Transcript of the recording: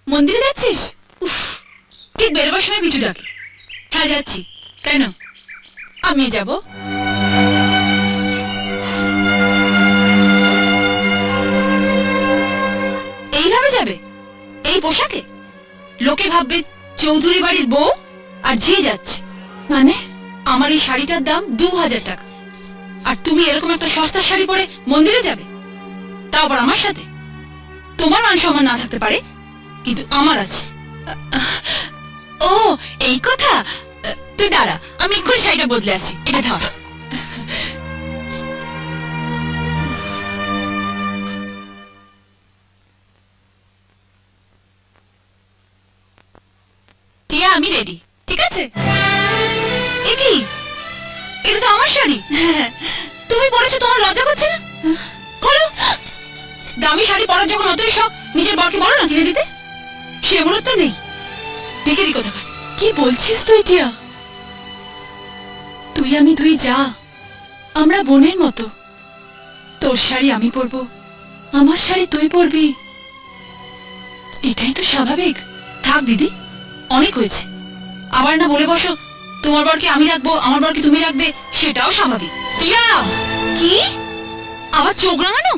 মন্দিরে যাচ্ছিস? উফ, ঠিক বেরোবার সময় বিছু ডাকে। হ্যাঁ যাচ্ছি। কেন? আমি যাব। এইভাবে যাবে? এই পোশাকে? লোকে ভাববে চৌধুরী বাড়ির বউ আর ঝি যাচ্ছে। মানে আমার এই শাড়িটার দাম 2000 টাকা, আর তুমি এরকম একটা সস্তা শাড়ি পরে মন্দিরে যাবে, তাও আবার আমার সাথে? তোমার মান সম্মান না থাকতে পারে, কিন্তু আমার আছে। ও এই কথা। তুই দাঁড়া, আমি এক্ষুনি শাড়িটা বদলে আছি। এটা ধর। টিয়া, আমি রেডি, ঠিক আছে? এ কি? এটা তো আমার শাড়ি। তুমি পরেছো, তোমার লজ্জা করছে না? খোলো। দামি শাড়ি পরার যখন অতই শখ, নিজের বরকে বলো না কিনে দিতে। সেগুলো তো নেই। দেখে দি কোথাকার। কি বলছিস তুই টিয়া? তুই আমি দুই যা, আমরা বোনের মতো। তোর শাড়ি আমি পরবো, আমার শাড়ি তুই পরবি, এটাই তো স্বাভাবিক। থাক দিদি, অনেক হয়েছে। আবার না বলে বসো তোমার বরকে আমি রাখবো, আমার বরকে তুমি রাখবে, সেটাও স্বাভাবিক। টিয়া, কি আবার চোখ রাঙানো?